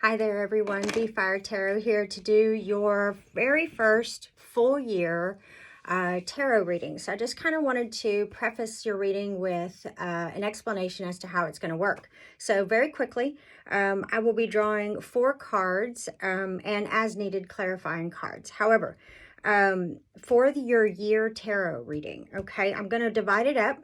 Hi there everyone, Be Fire Tarot here to do your very first full year tarot reading. So I just kind of wanted to preface your reading with an explanation as to how it's going to work. So very quickly, I will be drawing 4 cards and as needed clarifying cards. However, for your year tarot reading, okay, I'm going to divide it up.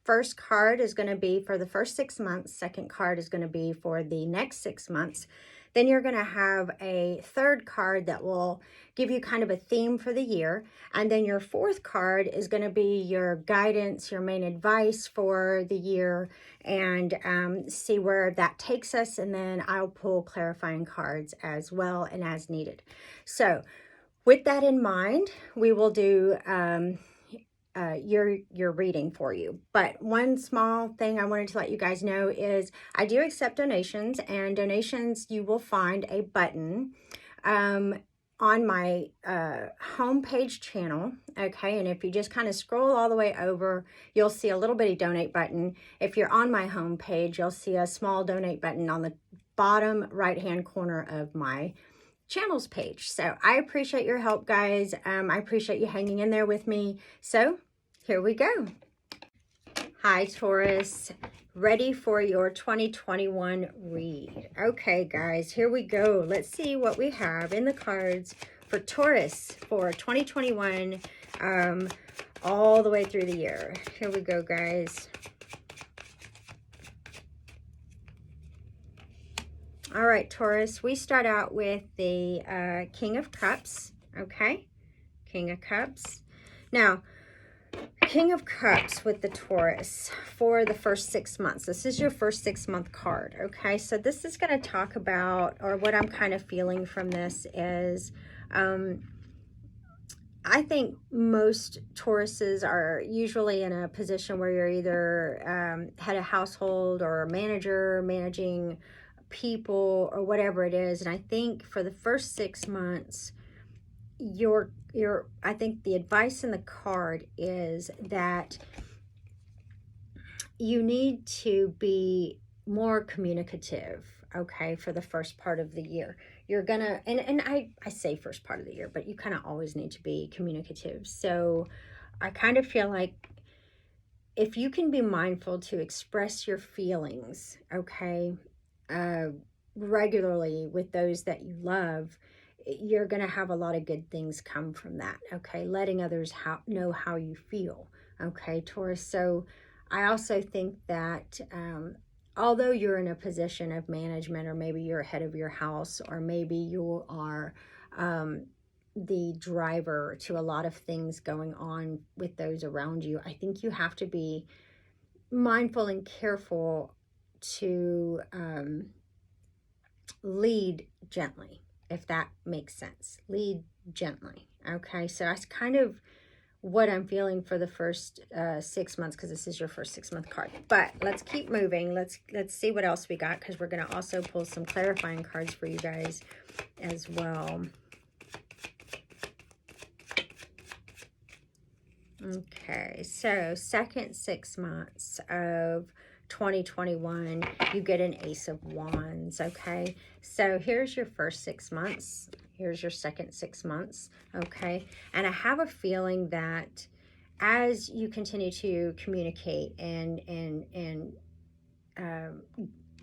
First card is going to be for the first 6 months. Second card is going to be for the next 6 months. Then you're going to have a third card that will give you kind of a theme for the year. And then your fourth card is going to be your guidance, your main advice for the year, and see where that takes us. And then I'll pull clarifying cards as well and as needed. So with that in mind, we will do your reading for you. But one small thing I wanted to let you guys know is I do accept donations, and donations, you will find a button on my homepage channel, okay? And if you just kind of scroll all the way over, you'll see a little bitty donate button. If you're on my homepage, you'll see a small donate button on the bottom right hand corner of my channels page. So I appreciate your help, guys. I appreciate you hanging in there with me. So here we go. Hi, Taurus. Ready for your 2021 read. Okay, guys, here we go. Let's see what we have in the cards for Taurus for 2021 all the way through the year. Here we go, guys. All right, Taurus, we start out with the King of Cups, okay? King of Cups. Now, King of Cups with the Taurus for the first 6 months. This is your first 6-month card, okay? So this is going to talk about, or what I'm kind of feeling from this is, I think most Tauruses are usually in a position where you're either head of household or a manager, managing people or whatever it is. And I think for the first 6 months, I think the advice in the card is that you need to be more communicative, okay, for the first part of the year. You're gonna, and I say first part of the year, but you kind of always need to be communicative. So I kind of feel like if you can be mindful to express your feelings, okay, regularly with those that you love, you're going to have a lot of good things come from that, okay? Letting others know how you feel, okay, Taurus? So I also think that although you're in a position of management, or maybe you're head of your house, or maybe you are the driver to a lot of things going on with those around you, I think you have to be mindful and careful to lead gently, if that makes sense. Lead gently, okay? So that's kind of what I'm feeling for the first 6 months, because this is your first 6-month card. But let's keep moving. Let's see what else we got, because we're going to also pull some clarifying cards for you guys as well. Okay, so second 6 months of 2021, you get an Ace of Wands, okay? So here's your first 6 months. Here's your second 6 months, okay? And I have a feeling that as you continue to communicate and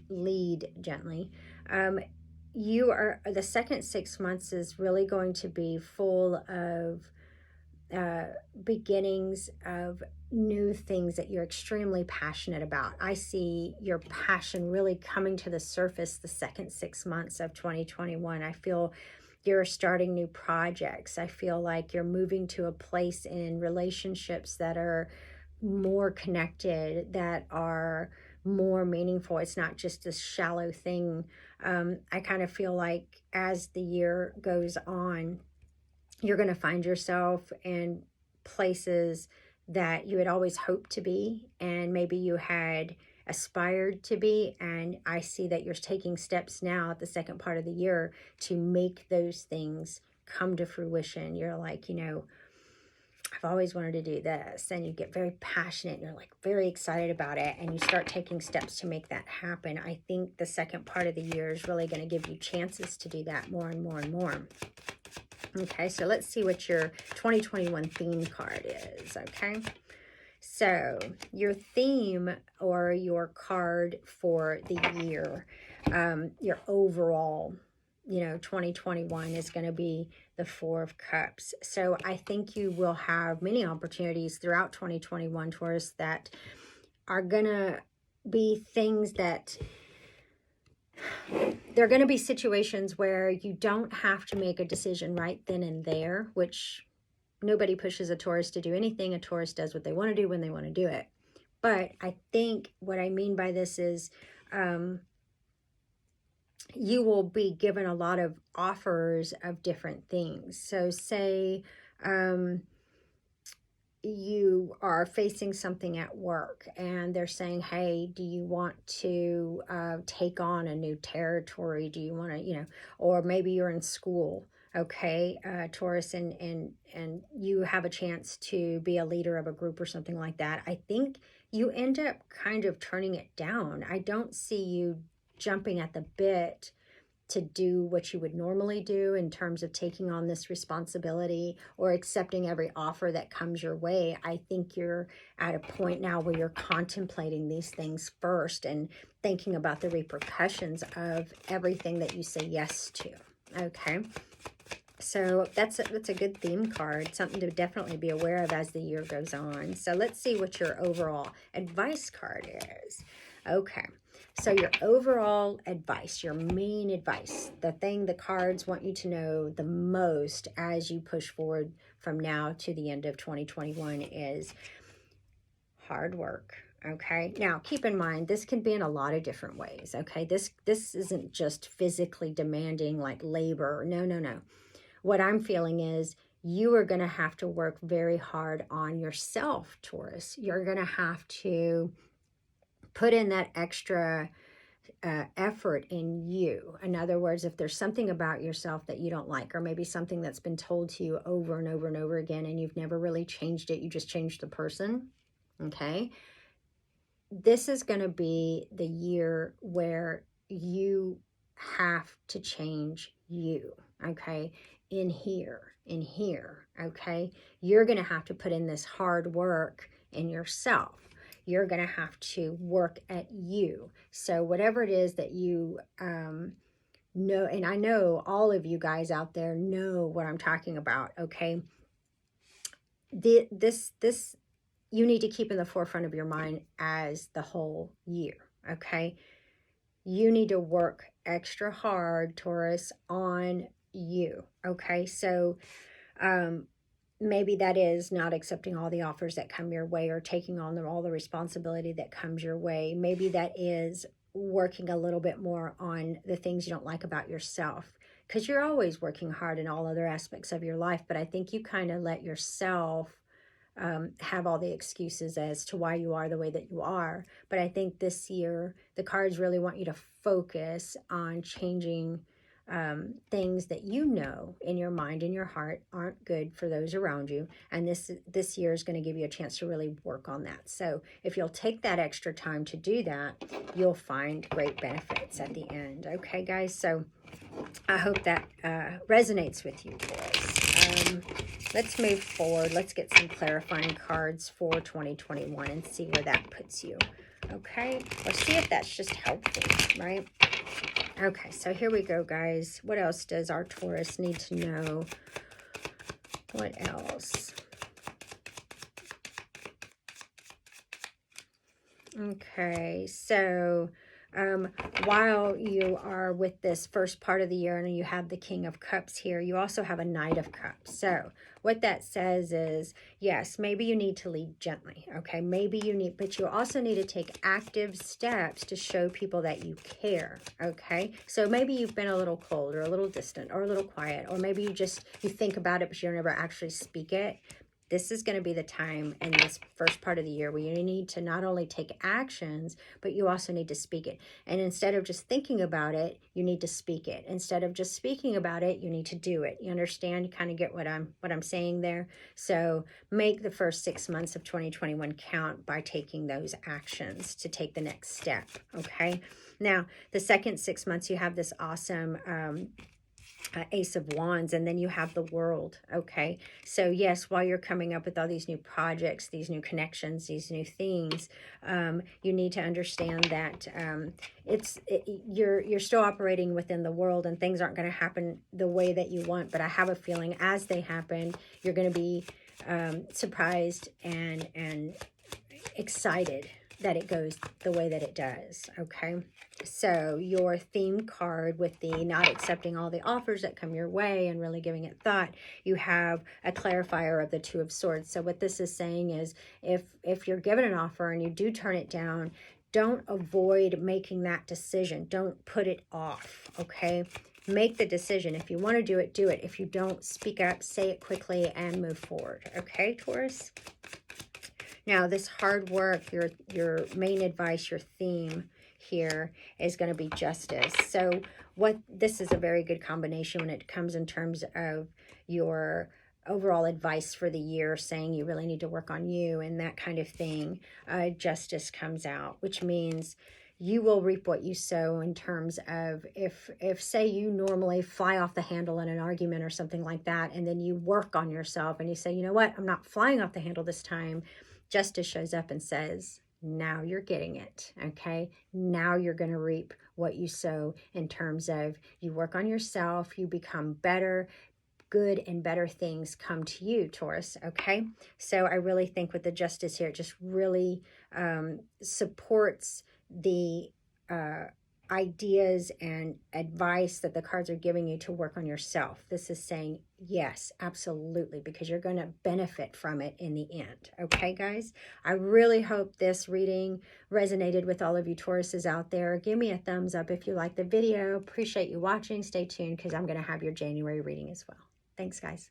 lead gently, the second 6 months is really going to be full of beginnings of new things that you're extremely passionate about. I see your passion really coming to the surface the second 6 months of 2021. I feel you're starting new projects. I feel like you're moving to a place in relationships that are more connected, that are more meaningful. It's not just a shallow thing. I kind of feel like as the year goes on, you're going to find yourself in places that you had always hoped to be, and maybe you had aspired to be. And I see that you're taking steps now at the second part of the year to make those things come to fruition. You're like, I've always wanted to do this, and you get very passionate and you're like very excited about it, and you start taking steps to make that happen. I think the second part of the year is really going to give you chances to do that more and more and more. Okay, so let's see what your 2021 theme card is, okay? So your theme or your card for the year, your overall, 2021 is going to be the Four of Cups. So I think you will have many opportunities throughout 2021, Taurus, that are going to be things that there are going to be situations where you don't have to make a decision right then and there, which nobody pushes a Taurus to do anything. A Taurus does what they want to do when they want to do it. But I think what I mean by this is you will be given a lot of offers of different things. So say you are facing something at work and they're saying, hey, do you want to take on a new territory? Do you want to, or maybe you're in school, okay, Taurus, and you have a chance to be a leader of a group or something like that. I think you end up kind of turning it down. I don't see you jumping at the bit to do what you would normally do in terms of taking on this responsibility or accepting every offer that comes your way. I think you're at a point now where you're contemplating these things first and thinking about the repercussions of everything that you say yes to. Okay, so that's a good theme card, something to definitely be aware of as the year goes on. So let's see what your overall advice card is. Okay, so your overall advice, your main advice, the thing the cards want you to know the most as you push forward from now to the end of 2021 is hard work. Okay, now keep in mind, this can be in a lot of different ways. Okay, this isn't just physically demanding like labor. No. What I'm feeling is you are going to have to work very hard on yourself, Taurus. You're going to have to put in that extra effort in you. In other words, if there's something about yourself that you don't like, or maybe something that's been told to you over and over and over again, and you've never really changed it, you just changed the person, okay? This is going to be the year where you have to change you, okay? In here, okay? You're going to have to put in this hard work in yourself. You're going to have to work at you. So whatever it is that you know, and I know all of you guys out there know what I'm talking about, okay? This you need to keep in the forefront of your mind as the whole year, okay? You need to work extra hard, Taurus, on you, okay? So maybe that is not accepting all the offers that come your way or taking on all the responsibility that comes your way. Maybe that is working a little bit more on the things you don't like about yourself, because you're always working hard in all other aspects of your life. But I think you kind of let yourself have all the excuses as to why you are the way that you are. But I think this year, the cards really want you to focus on changing things that you know in your mind and your heart aren't good for those around you. And this year is going to give you a chance to really work on that. So if you'll take that extra time to do that, you'll find great benefits at the end. Okay, guys? So I hope that resonates with you, Taurus. Let's move forward. Let's get some clarifying cards for 2021 and see where that puts you. Okay? Or see if that's just helpful, right? Okay, so here we go, guys. What else does our Taurus need to know? What else? Okay, so while you are with this first part of the year and you have the King of Cups here, you also have a Knight of Cups. So what that says is, yes, maybe you need to lead gently, okay? Maybe you need, but you also need to take active steps to show people that you care, okay? So maybe you've been a little cold or a little distant or a little quiet, or maybe you think about it, but you never actually speak it. this is going to be the time in this first part of the year where you need to not only take actions, but you also need to speak it. And instead of just thinking about it, you need to speak it. Instead of just speaking about it, you need to do it. You understand? You kind of get what I'm saying there. So make the first 6 months of 2021 count by taking those actions to take the next step. Okay. Now, the second 6 months, you have this awesome Ace of Wands, and then you have the World. Okay, so yes, while you're coming up with all these new projects, these new connections, these new things, you need to understand that you're still operating within the world, and things aren't going to happen the way that you want. But I have a feeling as they happen, you're going to be surprised and excited that it goes the way that it does. Okay, so your theme card with the not accepting all the offers that come your way and really giving it thought, you have a clarifier of the Two of Swords. So what this is saying is, if you're given an offer and you do turn it down, don't avoid making that decision. Don't put it off. Okay, make the decision. If you want to do it, do it. If you don't, speak up, say it quickly, and move forward. Okay, Taurus. Now, this hard work, your main advice, your theme here is going to be justice. So this is a very good combination when it comes in terms of your overall advice for the year, saying you really need to work on you and that kind of thing. Justice comes out, which means you will reap what you sow in terms of if say you normally fly off the handle in an argument or something like that, and then you work on yourself and you say, you know what, I'm not flying off the handle this time. Justice shows up and says, now you're getting it. Okay, now you're going to reap what you sow in terms of you work on yourself, you become better, good and better things come to you, Taurus. Okay, so I really think with the justice here, it just really supports the ideas and advice that the cards are giving you to work on yourself. This is saying yes, absolutely, because you're going to benefit from it in the end. Okay, guys, I really hope this reading resonated with all of you Tauruses out there. Give me a thumbs up if you like the video. Appreciate you watching. Stay tuned because I'm going to have your January reading as well. Thanks, guys.